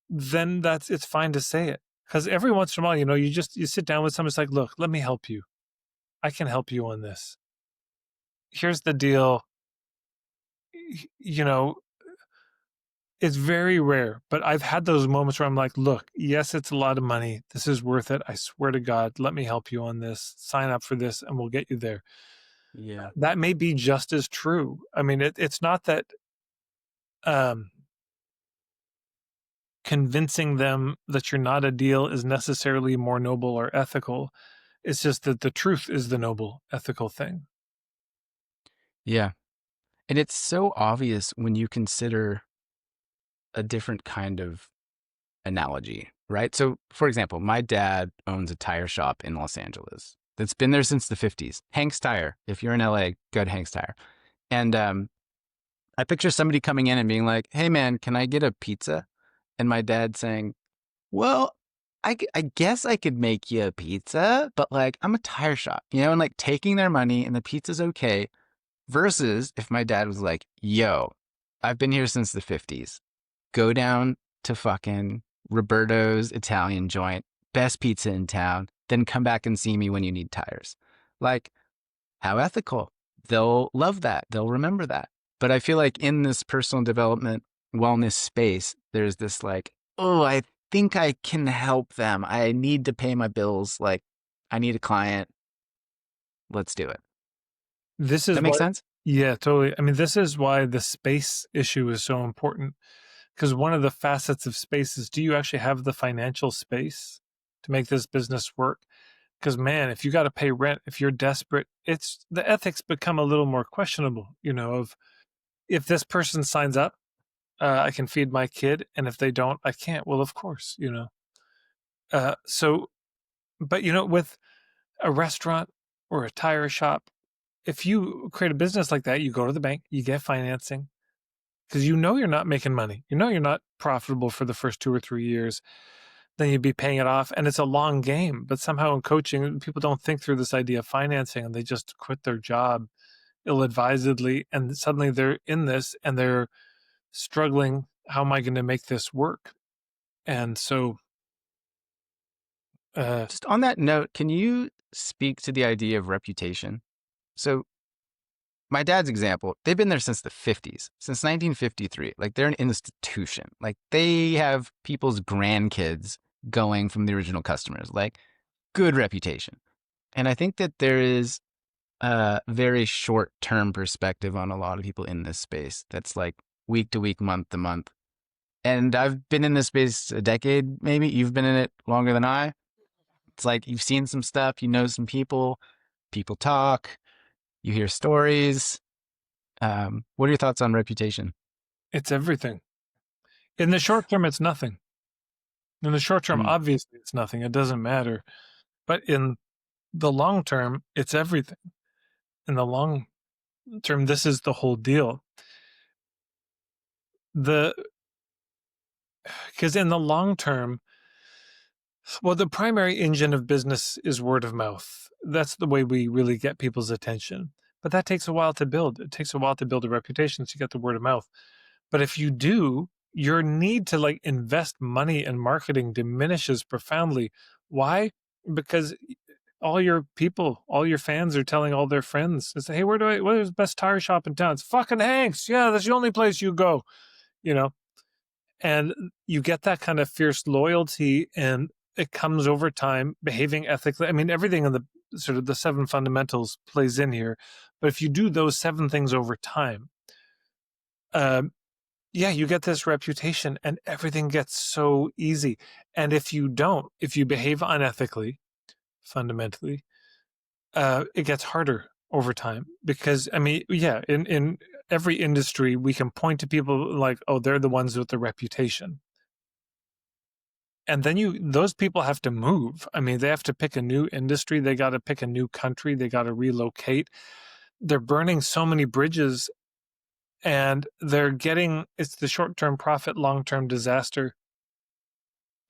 then it's fine to say it. Because every once in a while, you sit down with someone. It's like, look, let me help you. I can help you on this. Here's the deal. You know, it's very rare, but I've had those moments where I'm like, look, yes, it's a lot of money. This is worth it. I swear to God, let me help you on this. Sign up for this and we'll get you there. Yeah. That may be just as true. I mean, it's not that um, convincing them that you're not a deal is necessarily more noble or ethical. It's just that the truth is the noble, ethical thing. Yeah. And it's so obvious when you consider a different kind of analogy, right? So, for example, my dad owns a tire shop in Los Angeles that's been there since the 50s. Hank's Tire. If you're in LA, go to Hank's Tire. And I picture somebody coming in and being like, hey, man, can I get a pizza? And my dad saying, well, I guess I could make you a pizza, but like, I'm a tire shop, and like taking their money and the pizza's okay. Versus if my dad was like, yo, I've been here since the 50s. Go down to fucking Roberto's Italian joint, best pizza in town, then come back and see me when you need tires. Like, how ethical. They'll love that. They'll remember that. But I feel like in this personal development wellness space, there's this like, oh, I think I can help them. I need to pay my bills. Like, I need a client. Let's do it. This is That makes why, sense? yeah, totally. I mean, this is why the space issue is so important, because one of the facets of space is, do you actually have the financial space to make this business work? Because man, if you got to pay rent, if you're desperate, it's the ethics become a little more questionable. Of, if this person signs up, I can feed my kid, and if they don't, I can't. Well, of course. So, but with a restaurant or a tire shop, if you create a business like that, you go to the bank, you get financing, because you're not making money. You're not profitable for the first 2 or 3 years. Then you'd be paying it off. And it's a long game. But somehow in coaching, people don't think through this idea of financing, and they just quit their job ill-advisedly. And suddenly they're in this and they're struggling. How am I going to make this work? And so, uh, Just on that note, can you speak to the idea of reputation? So, my dad's example, they've been there since the 50s, since 1953. Like, they're an institution. Like, they have people's grandkids going from the original customers. Like, good reputation. And I think that there is a very short term perspective on a lot of people in this space that's like week to week, month to month. And I've been in this space a decade, maybe. You've been in it longer than I. It's like you've seen some stuff, you know some people, people talk, you hear stories. What are your thoughts on reputation? It's everything. In the short term, it's nothing. In the short term, Mm, obviously, it's nothing. It doesn't matter. But in the long term, it's everything. In the long term, this is the whole deal. The Because in the long term, well, the primary engine of business is word of mouth. That's the way we really get people's attention. But that takes a while to build. It takes a while to build a reputation to get the word of mouth. But if you do, your need to like invest money in marketing diminishes profoundly. Why? Because all your people, all your fans are telling all their friends, they say, hey, where's the best tire shop in town? It's fucking Hank's. Yeah, that's the only place you go, you know? And you get that kind of fierce loyalty, and it comes over time, behaving ethically. I mean, everything in the sort of the seven fundamentals plays in here. But if you do those seven things over time, um, yeah, you get this reputation and everything gets so easy. And if you don't, if you behave unethically, fundamentally, it gets harder over time because, I mean, yeah, in every industry, we can point to people like, oh, they're the ones with the reputation. And then those people have to move. I mean, they have to pick a new industry. They got to pick a new country. They got to relocate. They're burning so many bridges, and it's the short-term profit, long-term disaster.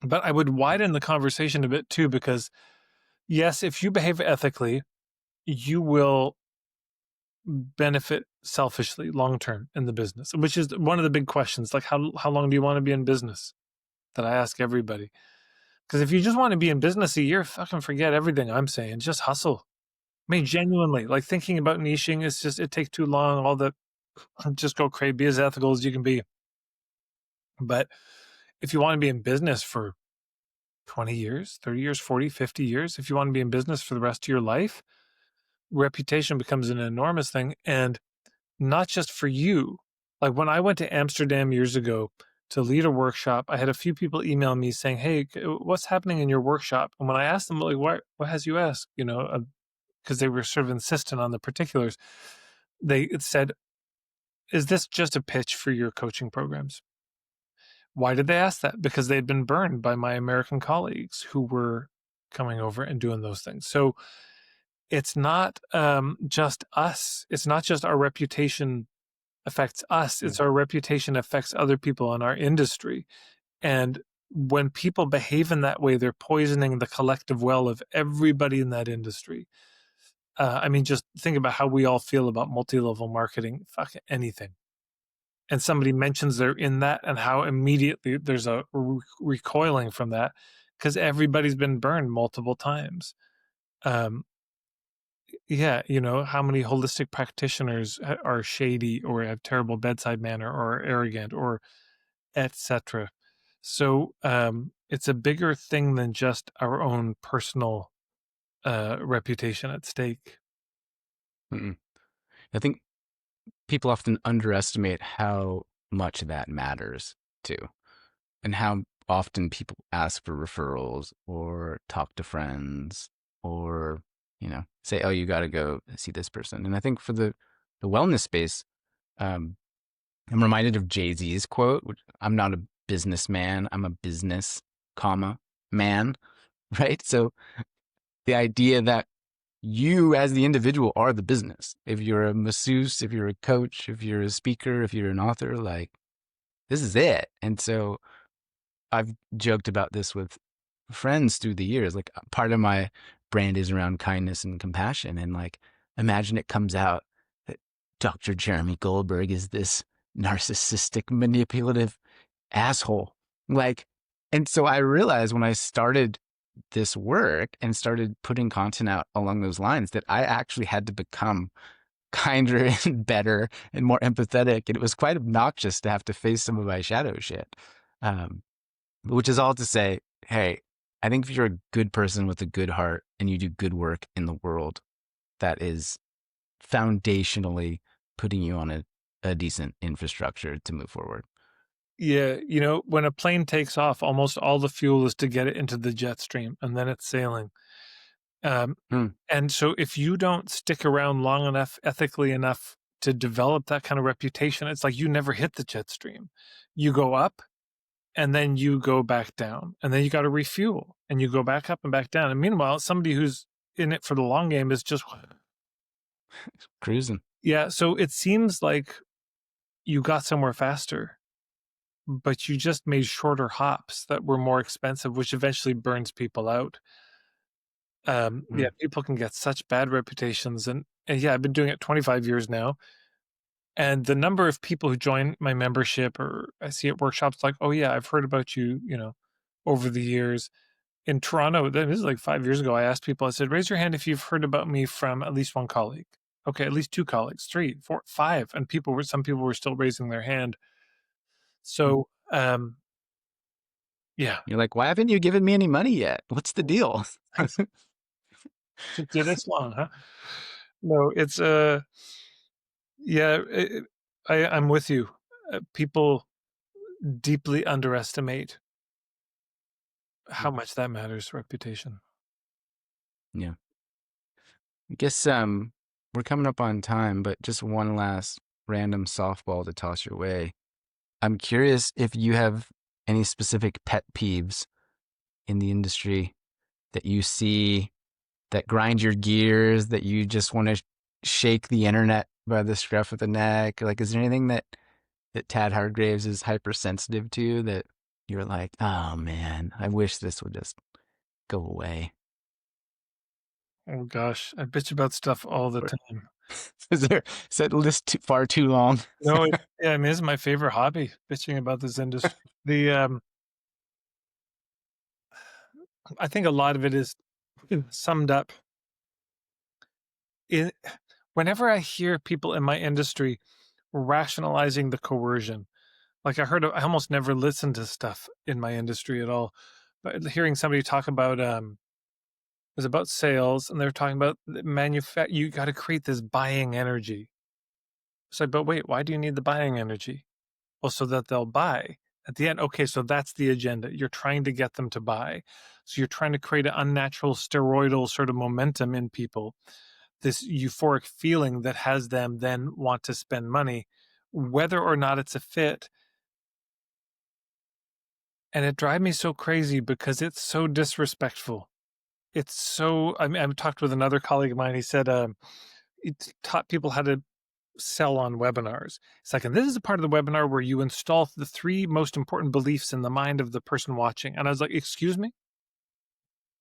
But I would widen the conversation a bit too, because yes, if you behave ethically, you will benefit selfishly long term in the business, which is one of the big questions. Like, how long do you want to be in business? That I ask everybody. Because if you just want to be in business a year, fucking forget everything I'm saying. Just hustle. I mean, genuinely, like thinking about niching is just, it takes too long. All the just go crazy, be as ethical as you can be. But if you want to be in business for 20 years, 30 years, 40, 50 years, if you want to be in business for the rest of your life, reputation becomes an enormous thing. And not just for you. Like when I went to Amsterdam years ago to lead a workshop, I had a few people email me saying, hey, what's happening in your workshop? And when I asked them, like, what has you asked? You know, because they were sort of insistent on the particulars, they said, is this just a pitch for your coaching programs? Why did they ask that? Because they'd been burned by my American colleagues who were coming over and doing those things. So it's not just us. It's not just our reputation affects us. yeah. It's our reputation affects other people in our industry. And when people behave in that way, they're poisoning the collective well of everybody in that industry. I mean, just think about how we all feel about multi-level marketing, fuck anything. And somebody mentions they're in that, and how immediately there's a recoiling from that because everybody's been burned multiple times. Um, yeah, you know, how many holistic practitioners are shady or have terrible bedside manner or arrogant or etc. So it's a bigger thing than just our own personal reputation at stake. Mm-mm. I think people often underestimate how much that matters too, and how often people ask for referrals or talk to friends or, say, oh, you got to go see this person. And I think for the wellness space, um, I'm reminded of Jay-Z's quote, which I'm not a businessman, I'm a business, comma, man, right? So the idea that you as the individual are the business. If you're a masseuse, if you're a coach, if you're a speaker, if you're an author, like this is it. And so I've joked about this with friends through the years. Like part of my brand is around kindness and compassion. And like, imagine it comes out that Dr. Jeremy Goldberg is this narcissistic, manipulative asshole. Like, and so I realized when I started this work and started putting content out along those lines that I actually had to become kinder and better and more empathetic. And it was quite obnoxious to have to face some of my shadow shit. Um, which is all to say, hey, I think if you're a good person with a good heart and you do good work in the world, that is foundationally putting you on a decent infrastructure to move forward. Yeah, you know, when a plane takes off, almost all the fuel is to get it into the jet stream, and then it's sailing. Um, Hmm. and so, if you don't stick around long enough, ethically enough to develop that kind of reputation. It's like you never hit the jet stream. You go up and then you go back down, and then you got to refuel and you go back up and back down. And meanwhile, somebody who's in it for the long game is just, Cruising. yeah. So it seems like you got somewhere faster, but you just made shorter hops that were more expensive, which eventually burns people out. Yeah, Mm. people can get such bad reputations. And yeah, I've been doing it 25 years now. And the number of people who join my membership or I see at workshops like, oh, yeah, I've heard about you, over the years. In Toronto, this is like 5 years ago, I asked people, I said, raise your hand if you've heard about me from at least one colleague. Okay, at least two colleagues, three, four, five. And some people were still raising their hand. So, yeah, You're like, why haven't you given me any money yet? What's the deal? took you this long, huh? No, it's, yeah, I'm with you. People deeply underestimate how much that matters, reputation. Yeah. I guess we're coming up on time, but just one last random softball to toss your way. I'm curious if you have any specific pet peeves in the industry that you see that grind your gears, that you just want to shake the internet by the scruff of the neck. Like, is there anything that Tad Hargraves is hypersensitive to that you're like, oh man, I wish this would just go away? Oh gosh, I bitch about stuff all the Or time. is that list far too long? No, yeah, I mean, this is my favorite hobby, bitching about this industry. I think a lot of it is summed up in whenever I hear people in my industry rationalizing the coercion. Like I almost never listen to stuff in my industry at all. But hearing somebody talk about it was about sales, and they're talking about you got to create this buying energy. It's like, but wait, why do you need the buying energy? Well, so that they'll buy at the end. Okay, so that's the agenda. You're trying to get them to buy. So you're trying to create an unnatural steroidal sort of momentum in people, this euphoric feeling that has them then want to spend money, whether or not it's a fit. And it drives me so crazy because it's so disrespectful. It's so, I mean, I've talked with another colleague of mine. He said, he taught people how to sell on webinars. It's like, and this is a part of the webinar where you install the three most important beliefs in the mind of the person watching. And I was like, excuse me?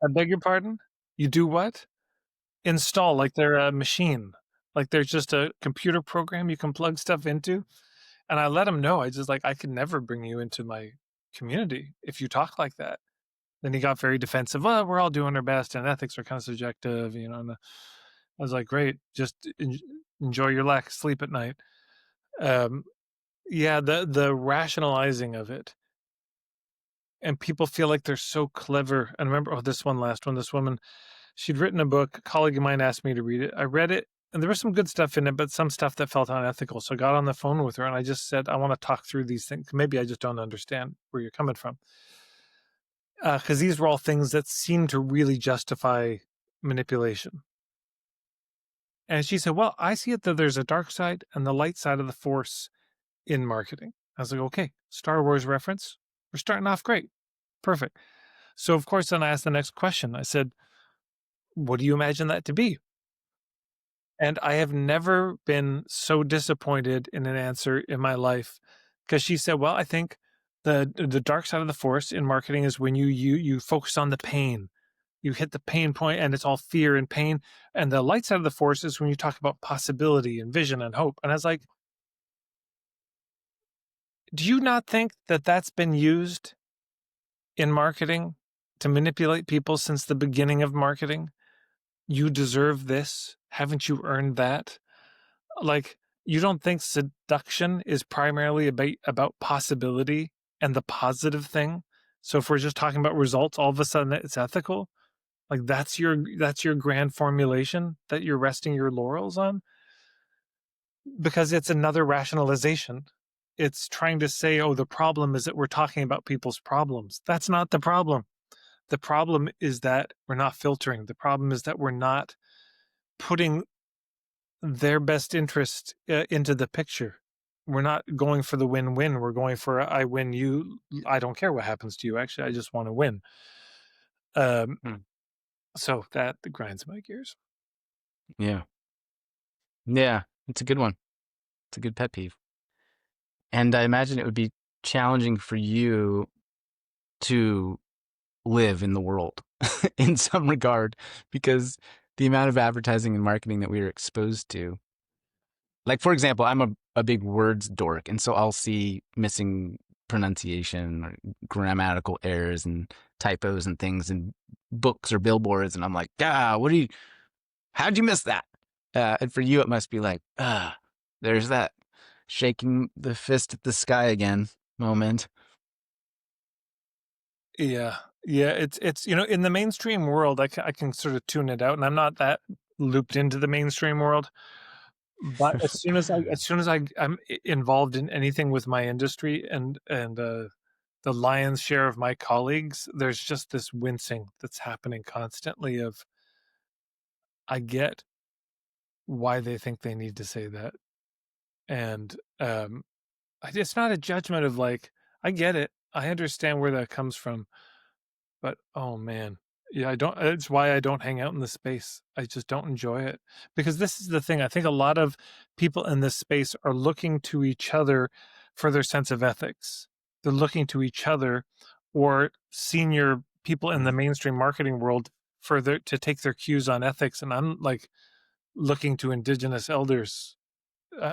I beg your pardon? You do what? Install, like they're a machine. Like there's just a computer program you can plug stuff into. And I let him know. I just like, I could never bring you into my community if you talk like that. Then he got very defensive. Well, we're all doing our best and ethics are kind of subjective, and I was like, great, just enjoy your lack of sleep at night. Um, yeah, the rationalizing of it, and people feel like they're so clever. And remember, this last one, this woman, she'd written a book. A colleague of mine asked me to read it. I read it, and there was some good stuff in it, but some stuff that felt unethical. So I got on the phone with her, and I just said, I want to talk through these things. Maybe I just don't understand where you're coming from, because these were all things that seemed to really justify manipulation. And she said, well, I see it that there's a dark side and the light side of the force in marketing. I was like, okay, Star Wars reference. We're starting off great. Perfect. So, of course, then I asked the next question. I said, what do you imagine that to be? And I have never been so disappointed in an answer in my life, because she said, well, I think the dark side of the force in marketing is when you focus on the pain. You hit the pain point and it's all fear and pain. And the light side of the force is when you talk about possibility and vision and hope. And I was like, do you not think that that's been used in marketing to manipulate people since the beginning of marketing? You deserve this. Haven't you earned that? Like, you don't think seduction is primarily about possibility and the positive thing? So if we're just talking about results, all of a sudden it's ethical? Like that's your grand formulation that you're resting your laurels on? Because it's another rationalization. It's trying to say, oh, the problem is that we're talking about people's problems. That's not the problem. The problem is that we're not filtering. The problem is that we're not putting their best interest into the picture. We're not going for the win-win. We're going for I win, you. I don't care what happens to you. Actually, I just want to win. Um, Hmm. so that grinds my gears. Yeah. Yeah. It's a good one. It's a good pet peeve. And I imagine it would be challenging for you to live in the world in some regard because the amount of advertising and marketing that we are exposed to. Like, for example, I'm a big words dork. And so I'll see missing pronunciation or grammatical errors and typos and things in books or billboards. And I'm like, how'd you miss that? And for you, it must be like, there's that shaking the fist at the sky again moment. Yeah, yeah. It's in the mainstream world, I can sort of tune it out, and I'm not that looped into the mainstream world. But I'm involved in anything with my industry and the lion's share of my colleagues, there's just this wincing that's happening constantly of I get why they think they need to say that. And it's not a judgment of like, I get it. I understand where that comes from. But oh man, yeah, I don't. It's why I don't hang out in the space. I just don't enjoy it because this is the thing. I think a lot of people in this space are looking to each other for their sense of ethics. They're looking to each other or senior people in the mainstream marketing world for to take their cues on ethics. And I'm like looking to indigenous elders.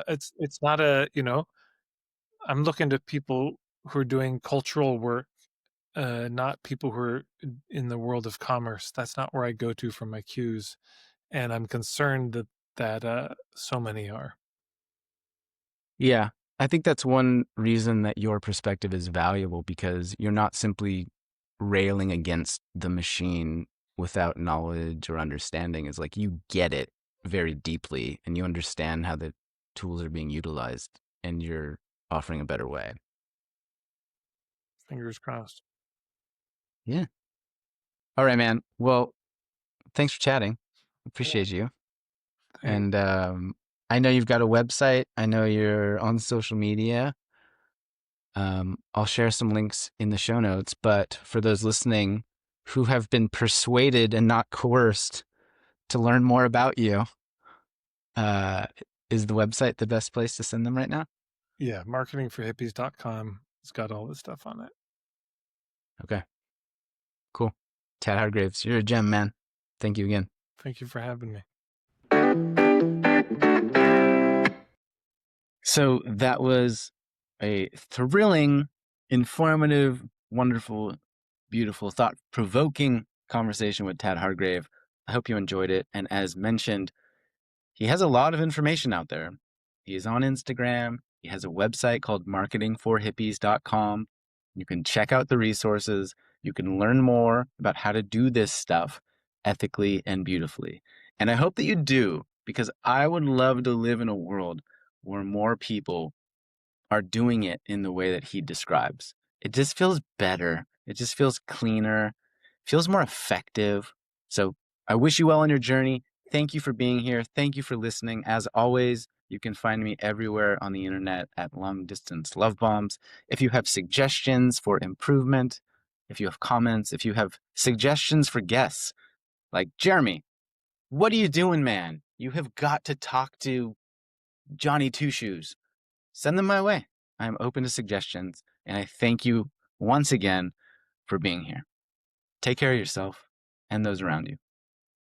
It's not I'm looking to people who are doing cultural work, not people who are in the world of commerce. That's not where I go to for my cues, and I'm concerned that so many are. Yeah. I think that's one reason that your perspective is valuable because you're not simply railing against the machine without knowledge or understanding. It's like you get it very deeply and you understand how the tools are being utilized and you're offering a better way. Fingers crossed. Yeah. All right, man. Well, thanks for chatting. Yeah, Appreciate you. thanks. And I know you've got a website. I know you're on social media. I'll share some links in the show notes. But for those listening who have been persuaded and not coerced to learn more about you, uh, is the website the best place to send them right now? Yeah, marketingforhippies.com. It's got all this stuff on it. Okay, cool. Tad Hargraves, you're a gem, man. Thank you again. Thank you for having me. So that was a thrilling, informative, wonderful, beautiful, thought provoking conversation with Tad Hargrave. I hope you enjoyed it. And as mentioned, he has a lot of information out there. He is on Instagram. He has a website called marketingforhippies.com. You can check out the resources. You can learn more about how to do this stuff ethically and beautifully. And I hope that you do, because I would love to live in a world where more people are doing it in the way that he describes. It just feels better. It just feels cleaner, feels more effective. So I wish you well on your journey. Thank you for being here. Thank you for listening. As always, you can find me everywhere on the internet at Long Distance Love Bombs. If you have suggestions for improvement, if you have comments, if you have suggestions for guests, like Jeremy, what are you doing, man? You have got to talk to Johnny Two Shoes. Send them my way. I am open to suggestions, and I thank you once again for being here. Take care of yourself and those around you.